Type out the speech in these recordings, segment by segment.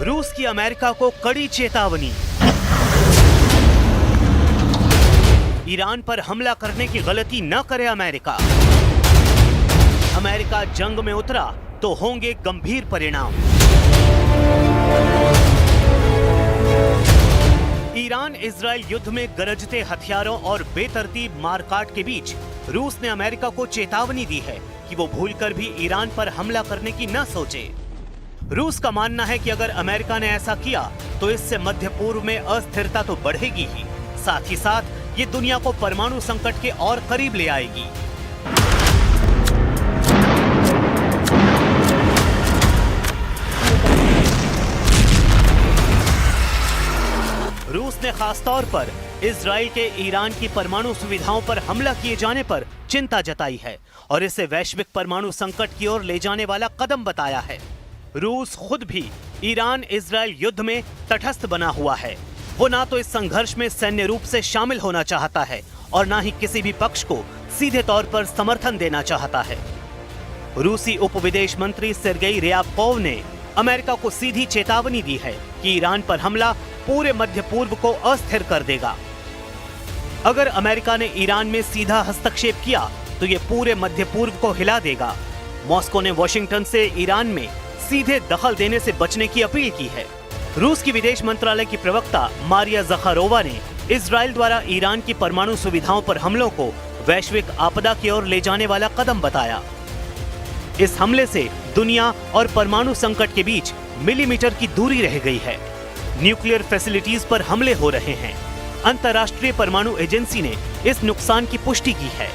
रूस की अमेरिका को कड़ी चेतावनी। ईरान पर हमला करने की गलती न करे अमेरिका। अमेरिका जंग में उतरा तो होंगे गंभीर परिणाम। ईरान इजराइल युद्ध में गरजते हथियारों और बेतरतीब मारकाट के बीच रूस ने अमेरिका को चेतावनी दी है कि वो भूलकर भी ईरान पर हमला करने की न सोचे। रूस का मानना है कि अगर अमेरिका ने ऐसा किया तो इससे मध्य पूर्व में अस्थिरता तो बढ़ेगी ही, साथ ही साथ ये दुनिया को परमाणु संकट के और करीब ले आएगी। रूस ने खासतौर पर इजराइल के ईरान की परमाणु सुविधाओं पर हमला किए जाने पर चिंता जताई है और इसे वैश्विक परमाणु संकट की ओर ले जाने वाला कदम बताया है। रूस खुद भी ईरान इजराइल युद्ध में तटस्थ बना हुआ है। वो ना तो इस संघर्ष में सैन्य रूप से शामिल होना चाहता है और ना ही किसी भी पक्ष को सीधे तौर पर समर्थन देना चाहता है। रूसी उप विदेश मंत्री सेर्गेई ryabkov ने अमेरिका को सीधी चेतावनी दी है कि ईरान पर हमला पूरे मध्य पूर्व को अस्थिर कर देगा। अगर अमेरिका ने ईरान में सीधा हस्तक्षेप किया तो ये पूरे मध्य पूर्व को हिला देगा। मॉस्को ने वॉशिंगटन से ईरान में सीधे दखल देने से बचने की अपील की है। रूस की विदेश मंत्रालय की प्रवक्ता मारिया ज़खारोवा ने इजराइल द्वारा ईरान की परमाणु सुविधाओं पर हमलों को वैश्विक आपदा की ओर ले जाने वाला कदम बताया। इस हमले से दुनिया और परमाणु संकट के बीच मिलीमीटर की दूरी रह गई है। न्यूक्लियर फैसिलिटीज पर हमले हो रहे हैं। अंतर्राष्ट्रीय परमाणु एजेंसी ने इस नुकसान की पुष्टि की है।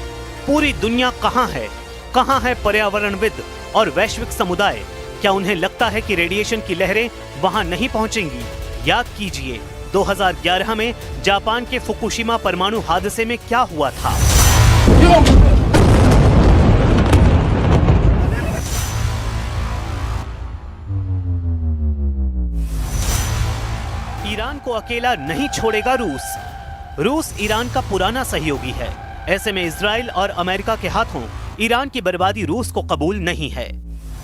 पूरी दुनिया कहां है पर्यावरणविद और वैश्विक समुदाय? क्या उन्हें लगता है कि रेडिएशन की लहरें वहां नहीं पहुंचेंगी? याद कीजिए 2011 में जापान के फुकुशिमा परमाणु हादसे में क्या हुआ था। ईरान को अकेला नहीं छोड़ेगा रूस। रूस ईरान का पुराना सहयोगी है। ऐसे में इजराइल और अमेरिका के हाथों ईरान की बर्बादी रूस को कबूल नहीं है।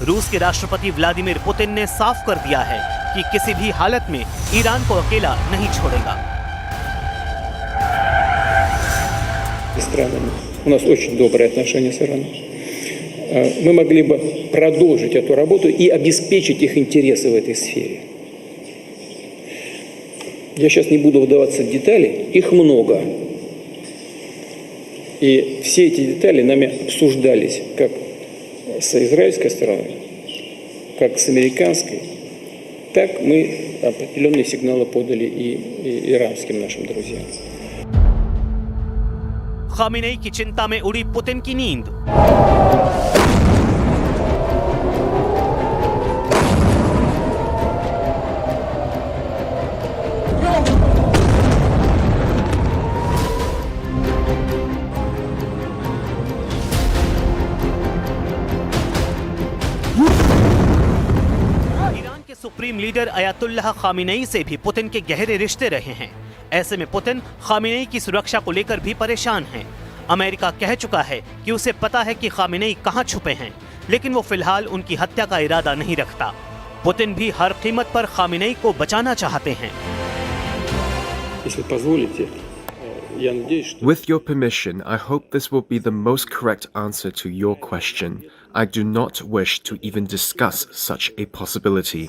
रूस के राष्ट्रपति व्लादिमीर पुतिन ने साफ कर दिया है कि किसी भी हालत में ईरान को अकेला नहीं छोड़ेगा। У нас очень добрые отношения с Ираном. Мы могли бы продолжить эту работу и обеспечить их интересы в этой сфере. Я сейчас не буду вдаваться в детали, их много. И все эти детали нами обсуждались как с израильской стороной, как с американской, так мы определенные сигналы подали и иранским нашим друзьям. खामेनेई की चिंता में उड़ी पुतिन की नींद। सुप्रीम लीडर अयातुल्लाह खामेनेई से भी पुतिन के गहरे रिश्ते रहे हैं। ऐसे में पुतिन खामेनेई की सुरक्षा को लेकर भी परेशान हैं। अमेरिका कह चुका है कि उसे पता है कि खामेनेई कहां छुपे हैं, लेकिन वो फिलहाल उनकी हत्या का इरादा नहीं रखता। पुतिन भी हर कीमत पर खामेनेई को बचाना चाहते हैं। With your permission, I hope this will be the most correct answer to your question. I do not wish to even discuss such a possibility.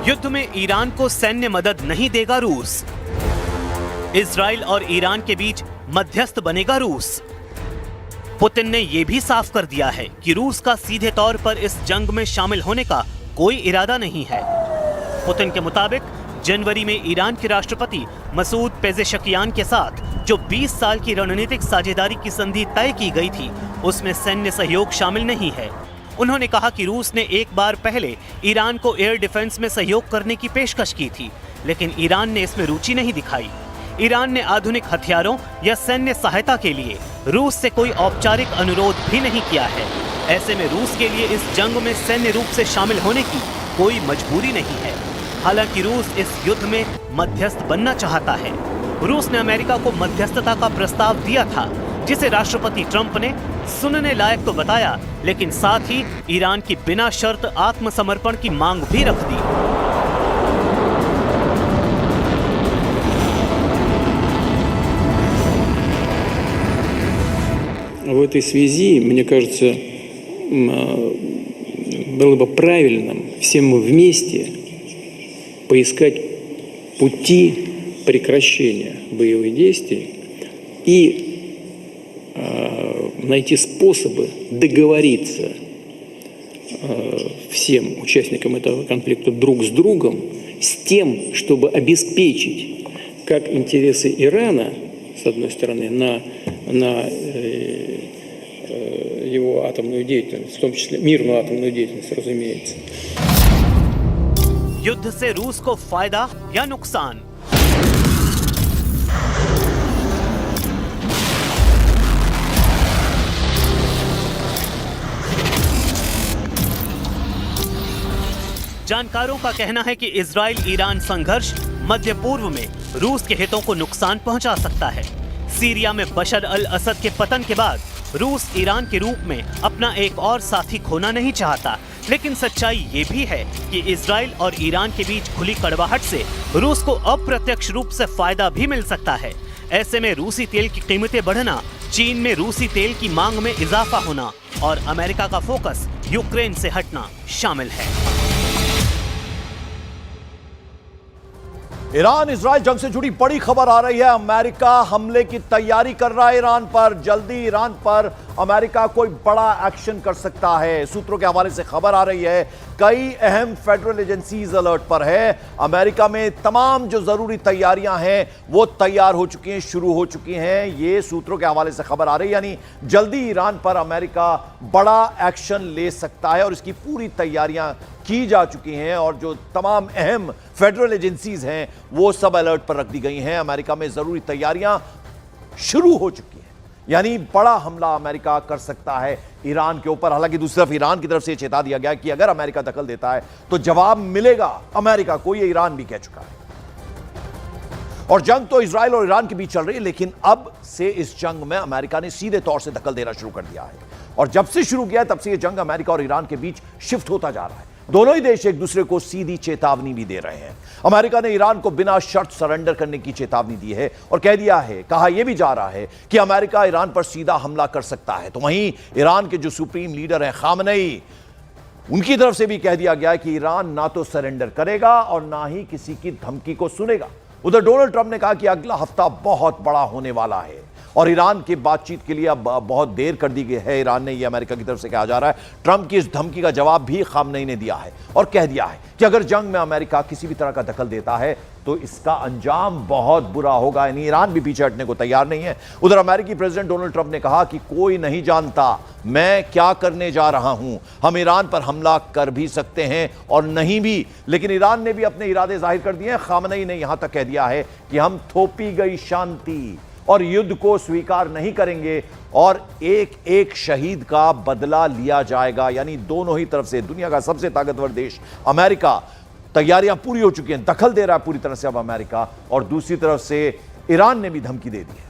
युद्ध में ईरान को सैन्य मदद नहीं देगा रूस। इजराइल और ईरान के बीच मध्यस्थ बनेगा रूस। पुतिन ने यह भी साफ कर दिया है कि रूस का सीधे तौर पर इस जंग में शामिल होने का कोई इरादा नहीं है। पुतिन के मुताबिक जनवरी में ईरान के राष्ट्रपति मसूद पेजेशकियान के साथ जो 20 साल की रणनीतिक साझेदारी की संधि तय की गई थी, उसमें सैन्य सहयोग शामिल नहीं है। उन्होंने कहा कि रूस ने एक बार पहले ईरान को एयर डिफेंस में सहयोग करने की पेशकश की थी, लेकिन ईरान ने इसमें रुचि नहीं दिखाई। ईरान ने आधुनिक हथियारों या सैन्य सहायता के लिए रूस से कोई औपचारिक अनुरोध भी नहीं किया है। ऐसे में रूस के लिए इस जंग में सैन्य रूप से शामिल होने की कोई मजबूरी नहीं है। हालांकि रूस इस युद्ध में मध्यस्थ बनना चाहता है। रूस ने अमेरिका को मध्यस्थता का प्रस्ताव दिया था, जिसे राष्ट्रपति ट्रंप ने सुनने लायक तो बताया, लेकिन साथ ही ईरान की बिना शर्त आत्मसमर्पण की मांग भी रख दी। В этой связи, мне кажется, было бы правильным всем вместе поискать пути прекращения боевых действий и найти способы договориться всем участникам этого конфликта друг с другом с тем, чтобы обеспечить как интересы Ирана, с одной стороны, на его атомную деятельность, в том числе мирную атомную деятельность, разумеется. युद्ध से रूस को फायदा या नुकसान? जानकारों का कहना है कि इजराइल ईरान संघर्ष मध्य पूर्व में रूस के हितों को नुकसान पहुंचा सकता है। सीरिया में बशर अल असद के पतन के बाद रूस ईरान के रूप में अपना एक और साथी खोना नहीं चाहता, लेकिन सच्चाई ये भी है कि इजराइल और ईरान के बीच खुली कड़वाहट से रूस को अप्रत्यक्ष रूप से फायदा भी मिल सकता है। ऐसे में रूसी तेल की कीमतें बढ़ना, चीन में रूसी तेल की मांग में इजाफा होना और अमेरिका का फोकस यूक्रेन से हटना शामिल है। ईरान इजराइल जंग से जुड़ी बड़ी खबर आ रही है। अमेरिका हमले की तैयारी कर रहा है ईरान पर। जल्दी ईरान पर अमेरिका कोई बड़ा एक्शन कर सकता है। सूत्रों के हवाले से खबर आ रही है, कई अहम फेडरल एजेंसीज अलर्ट पर है। अमेरिका में तमाम जो जरूरी तैयारियां हैं वो तैयार हो चुकी हैं, शुरू हो चुकी हैं। ये सूत्रों के हवाले से खबर आ रही है, यानी जल्दी ईरान पर अमेरिका बड़ा एक्शन ले सकता है और इसकी पूरी तैयारियां की जा चुकी हैं और जो तमाम अहम फेडरल एजेंसीज हैं वो सब अलर्ट पर रख दी गई हैं। अमेरिका में जरूरी तैयारियां शुरू हो चुकी हैं, यानी बड़ा हमला अमेरिका कर सकता है ईरान के ऊपर। हालांकि दूसरी तरफ ईरान की तरफ से चेता दिया गया कि अगर अमेरिका दखल देता है तो जवाब मिलेगा अमेरिका को, ये ईरान भी कह चुका है। और जंग तो इजराइल और ईरान के बीच चल रही है, लेकिन अब से इस जंग में अमेरिका ने सीधे तौर से दखल देना शुरू कर दिया है और जब से शुरू किया तब से यह जंग अमेरिका और ईरान के बीच शिफ्ट होता जा रहा है। दोनों ही देश एक दूसरे को सीधी चेतावनी भी दे रहे हैं। अमेरिका ने ईरान को बिना शर्त सरेंडर करने की चेतावनी दी है और कह दिया है, कहा यह भी जा रहा है कि अमेरिका ईरान पर सीधा हमला कर सकता है। तो वहीं ईरान के जो सुप्रीम लीडर हैं खामनेई, उनकी तरफ से भी कह दिया गया है कि ईरान ना तो सरेंडर करेगा और ना ही किसी की धमकी को सुनेगा। उधर डोनाल्ड ट्रंप ने कहा कि अगला हफ्ता बहुत बड़ा होने वाला है और ईरान की बातचीत के लिए अब बहुत देर कर दी गई है। ईरान ने यह अमेरिका की तरफ से कहा जा रहा है। ट्रंप की इस धमकी का जवाब भी खामनेई ने दिया है और कह दिया है कि अगर जंग में अमेरिका किसी भी तरह का दखल देता है तो इसका अंजाम बहुत बुरा होगा, यानी ईरान भी पीछे हटने को तैयार नहीं है। उधर अमेरिकी प्रेसिडेंट डोनाल्ड ट्रंप ने कहा कि कोई नहीं जानता मैं क्या करने जा रहा हूं, हम ईरान पर हमला कर भी सकते हैं और नहीं भी, लेकिन ईरान ने भी अपने इरादे जाहिर कर दिए हैं। खामनेई ने यहां तक कह दिया है कि हम थोपी गई शांति और युद्ध को स्वीकार नहीं करेंगे और एक एक शहीद का बदला लिया जाएगा। यानी दोनों ही तरफ से दुनिया का सबसे ताकतवर देश अमेरिका, तैयारियां पूरी हो चुकी हैं, दखल दे रहा है पूरी तरह से अब अमेरिका, और दूसरी तरफ से ईरान ने भी धमकी दे दी है।